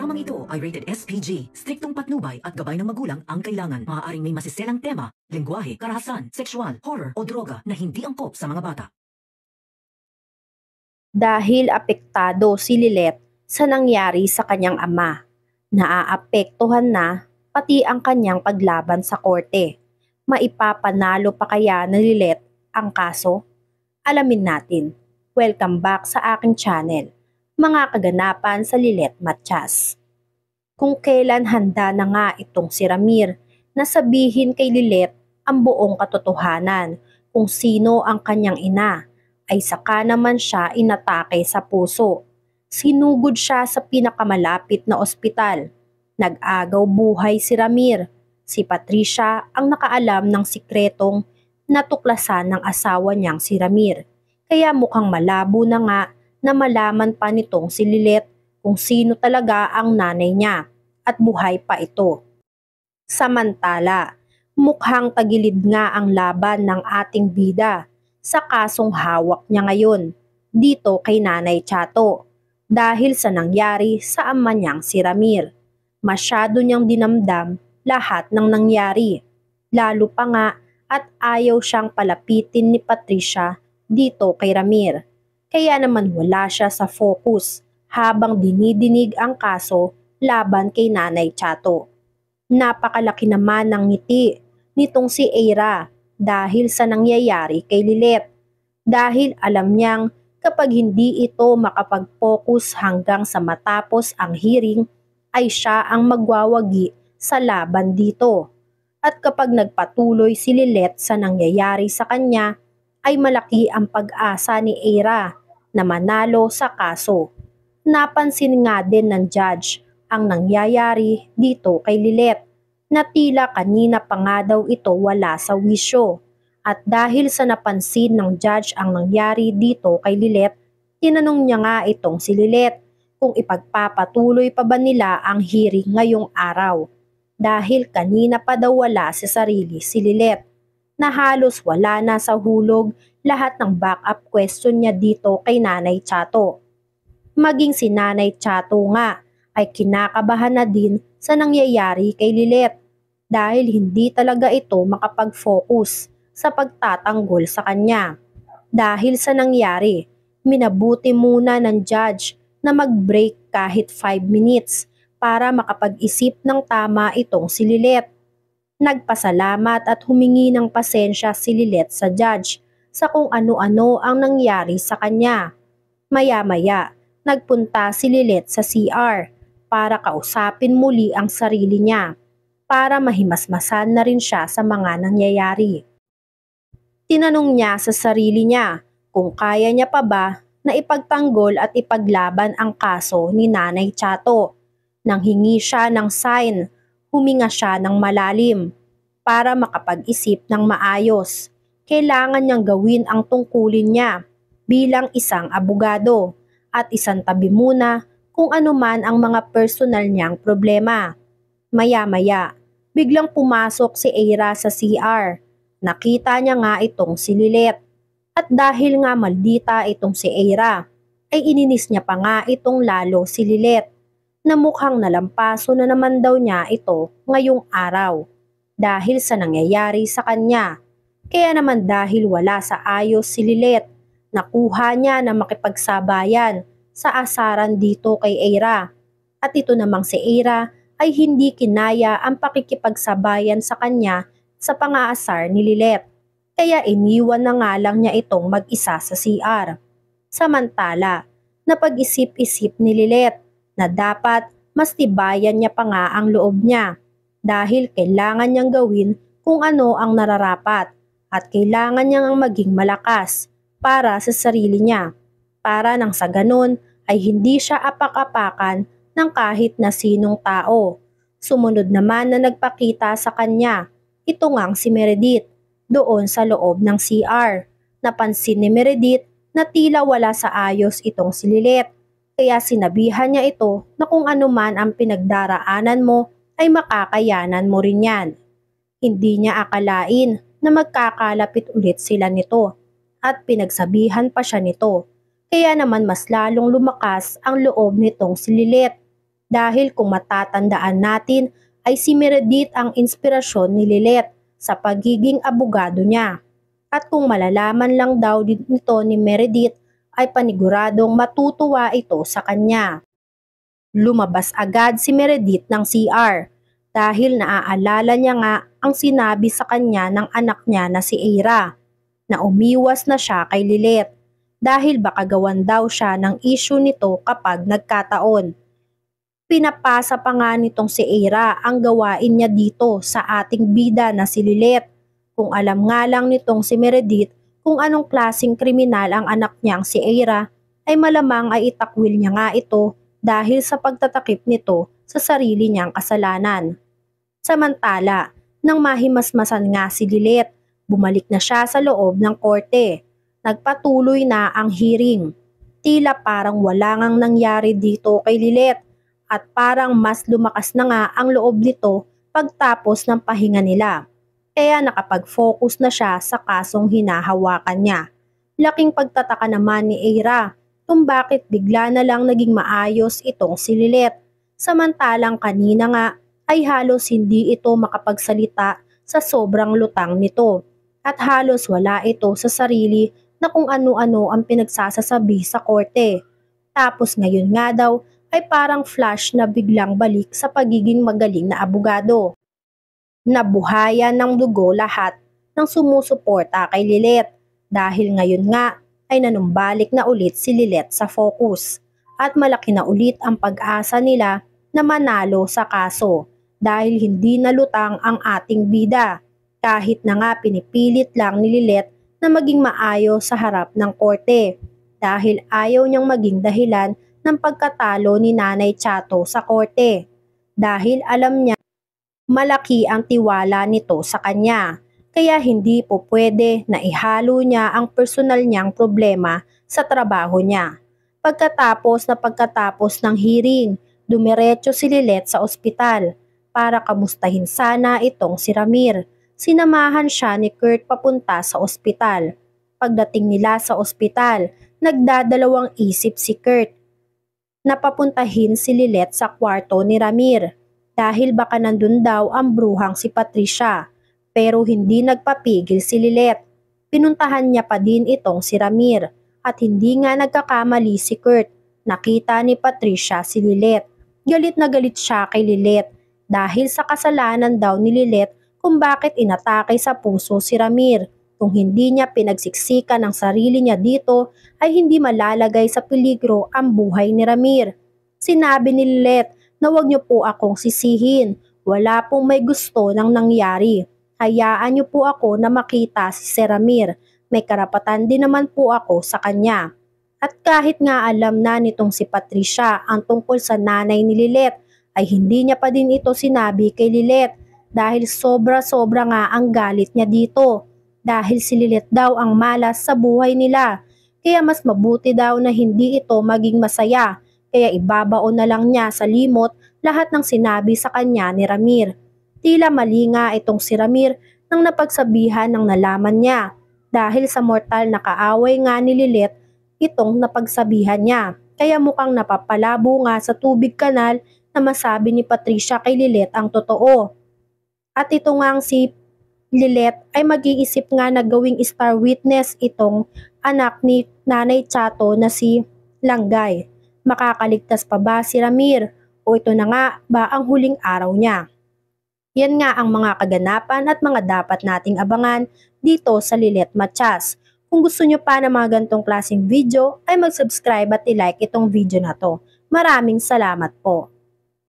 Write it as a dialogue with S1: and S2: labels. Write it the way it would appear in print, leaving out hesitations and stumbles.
S1: Programang ito ay rated SPG. Striktong patnubay at gabay ng magulang ang kailangan. Maaaring may masiselang tema, lengguwahe, karahasan, sexual, horror o droga na hindi angkop sa mga bata.
S2: Dahil apektado si Lilet sa nangyari sa kanyang ama, naaapektuhan na pati ang kanyang paglaban sa korte. Maipapanalo pa kaya ni Lilet ang kaso? Alamin natin. Welcome back sa aking channel, mga kaganapan sa Lilet Matias. Kung kailan handa na nga itong si Ramir na sabihin kay Lilet ang buong katotohanan kung sino ang kanyang ina, ay saka naman siya inatake sa puso. Sinugod siya sa pinakamalapit na ospital. Nag-agaw buhay si Ramir. Si Patricia ang nakaalam ng sikretong natuklasan ng asawa niyang si Ramir. Kaya mukhang malabo na nga na malaman pa nitong si Lilet kung sino talaga ang nanay niya at buhay pa ito. Samantala, mukhang tagilid nga ang laban ng ating bida sa kasong hawak niya ngayon dito kay Nanay Chato dahil sa nangyari sa ama niyang si Ramir. Masyado niyang dinamdam lahat ng nangyari, lalo pa nga at ayaw siyang palapitin ni Patricia dito kay Ramir. Kaya naman wala siya sa focus habang dinidinig ang kaso laban kay Nanay Chato. Napakalaki naman ng ngiti nitong si Eira dahil sa nangyayari kay Lilet. Dahil alam niyang kapag hindi ito makapag-focus hanggang sa matapos ang hearing, ay siya ang magwawagi sa laban dito. At kapag nagpatuloy si Lilet sa nangyayari sa kanya, ay malaki ang pag-asa ni Eira na manalo sa kaso. Napansin nga din ng judge ang nangyayari dito kay Lilet na tila kanina pa nga daw ito wala sa wisyo. At dahil sa napansin ng judge ang nangyari dito kay Lilet, tinanong niya nga itong si Lilet kung ipagpapatuloy pa ba nila ang hearing ngayong araw. Dahil kanina pa daw wala sa sarili si Lilet na halos wala na sa hulog lahat ng backup question niya dito kay Nanay Chato. Maging si Nanay Chato nga ay kinakabahan na din sa nangyayari kay Lilet dahil hindi talaga ito makapag-focus sa pagtatanggol sa kanya. Dahil sa nangyari, minabuti muna ng judge na mag-break kahit 5 minutes para makapag-isip ng tama itong si Lilet. Nagpasalamat at humingi ng pasensya si Lilet sa judge sa kung ano-ano ang nangyari sa kanya. Maya-maya, nagpunta si Lilet sa CR para kausapin muli ang sarili niya para mahimasmasan na rin siya sa mga nangyayari. Tinanong niya sa sarili niya kung kaya niya pa ba na ipagtanggol at ipaglaban ang kaso ni Nanay Chato. Nang hingi siya ng sign, huminga siya ng malalim para makapag-isip ng maayos. Kailangan niyang gawin ang tungkulin niya bilang isang abogado at isantabi muna kung ano man ang mga personal niyang problema. Maya-maya, biglang pumasok si Eira sa CR. Nakita niya nga itong si Lilet. At dahil nga maldita itong si Eira, ay ininis niya pa nga itong lalo si Lilet na mukhang nalampaso na naman daw niya ito ngayong araw dahil sa nangyayari sa kanya. Kaya naman dahil wala sa ayos si Lilet, nakuha niya na makipagsabayan sa asaran dito kay Eira. At ito namang si Eira ay hindi kinaya ang pakikipagsabayan sa kanya sa pang-aasar ni Lilet. Kaya iniwan na nga lang niya itong mag-isa sa CR. Samantala, napag-isip-isip ni Lilet na dapat mas tibayan niya pa nga ang loob niya dahil kailangan niyang gawin kung ano ang nararapat at kailangan niyang maging malakas para sa sarili niya para nang sa ganun ay hindi siya apak-apakan ng kahit na sinong tao. Sumunod naman na nagpakita sa kanya, ito ngang si Meredith doon sa loob ng CR. Napansin ni Meredith na tila wala sa ayos itong si Lilet. Kaya sinabihan niya ito na kung ano man ang pinagdaraanan mo ay makakayanan mo rin yan. Hindi niya akalain na magkakalapit ulit sila nito at pinagsabihan pa siya nito. Kaya naman mas lalong lumakas ang loob nitong si Lilet. Dahil kung matatandaan natin ay si Meredith ang inspirasyon ni Lilet sa pagiging abogado niya. At kung malalaman lang daw nito ni Meredith ay paniguradong matutuwa ito sa kanya. Lumabas agad si Meredith ng CR dahil naaalala niya nga ang sinabi sa kanya ng anak niya na si Eira na umiwas na siya kay Lilet dahil baka gawan daw siya ng issue nito kapag nagkataon. Pinapasa pa nga nitong si Eira ang gawain niya dito sa ating bida na si Lilet. Kung alam nga lang nitong si Meredith kung anong klaseng kriminal ang anak niyang si Eira, ay malamang ay itakwil niya nga ito dahil sa pagtatakip nito sa sarili niyang kasalanan. Samantala, nang mahimasmasan nga si Lilet, bumalik na siya sa loob ng korte. Nagpatuloy na ang hearing. Tila parang wala ngang nangyari dito kay Lilet at parang mas lumakas na nga ang loob nito pagtapos ng pahinga nila. Kaya nakapag-focus na siya sa kasong hinahawakan niya. Laking pagtataka naman ni Eira kung bakit bigla na lang naging maayos itong si Lilet. Samantalang kanina nga ay halos hindi ito makapagsalita sa sobrang lutang nito. At halos wala ito sa sarili na kung ano-ano ang pinagsasasabi sa korte. Tapos ngayon nga daw ay parang flash na biglang balik sa pagiging magaling na abogado. Nabuhayan ng dugo lahat ng sumusuporta kay Lilet dahil ngayon nga ay nanumbalik na ulit si Lilet sa focus at malaki na ulit ang pag-asa nila na manalo sa kaso dahil hindi nalutang ang ating bida kahit na nga pinipilit lang ni Lilet na maging maayos sa harap ng korte dahil ayaw niyang maging dahilan ng pagkatalo ni Nanay Chato sa korte dahil alam niya malaki ang tiwala nito sa kanya, kaya hindi po pwede na ihalo niya ang personal niyang problema sa trabaho niya. Pagkatapos ng hearing, dumiretso si Lilet sa ospital para kamustahin sana itong si Ramir. Sinamahan siya ni Kurt papunta sa ospital. Pagdating nila sa ospital, nagdadalawang isip si Kurt na papuntahin si Lilet sa kwarto ni Ramir dahil baka nandun daw ang bruhang si Patricia, pero hindi nagpapigil si Lilet. Pinuntahan niya pa din itong si Ramir at hindi nga nagkakamali si Kurt. Nakita ni Patricia si Lilet. Galit na galit siya kay Lilet dahil sa kasalanan daw ni Lilet kung bakit inatake sa puso si Ramir. Kung hindi niya pinagsiksikan ang sarili niya dito ay hindi malalagay sa peligro ang buhay ni Ramir. Sinabi ni Lilet na wag niyo po akong sisihin. Wala pong may gusto nang nangyari. Hayaan niyo po ako na makita si Sir Ramir. May karapatan din naman po ako sa kanya. At kahit nga alam na nitong si Patricia ang tungkol sa nanay ni Lilet, ay hindi niya pa din ito sinabi kay Lilet dahil sobra-sobra nga ang galit niya dito. Dahil si Lilet daw ang malas sa buhay nila. Kaya mas mabuti daw na hindi ito maging masaya. Kaya ibabaon na lang niya sa limot lahat ng sinabi sa kanya ni Ramir. Tila mali nga itong si Ramir nang napagsabihan ng nalaman niya dahil sa mortal na kaaway nga ni Lilet itong napagsabihan niya. Kaya mukhang napapalabo nga sa tubig kanal na masabi ni Patricia kay Lilet ang totoo. At ito nga si Lilet ay mag-iisip nga na gawing star witness itong anak ni Nanay Chato na si Langgay. Makakaligtas pa ba si Ramir o ito na nga ba ang huling araw niya? Yan nga ang mga kaganapan at mga dapat nating abangan dito sa Lilet Matias. Kung gusto nyo pa ng mga gantong klaseng video ay mag-subscribe at i-like itong video na to. Maraming salamat po.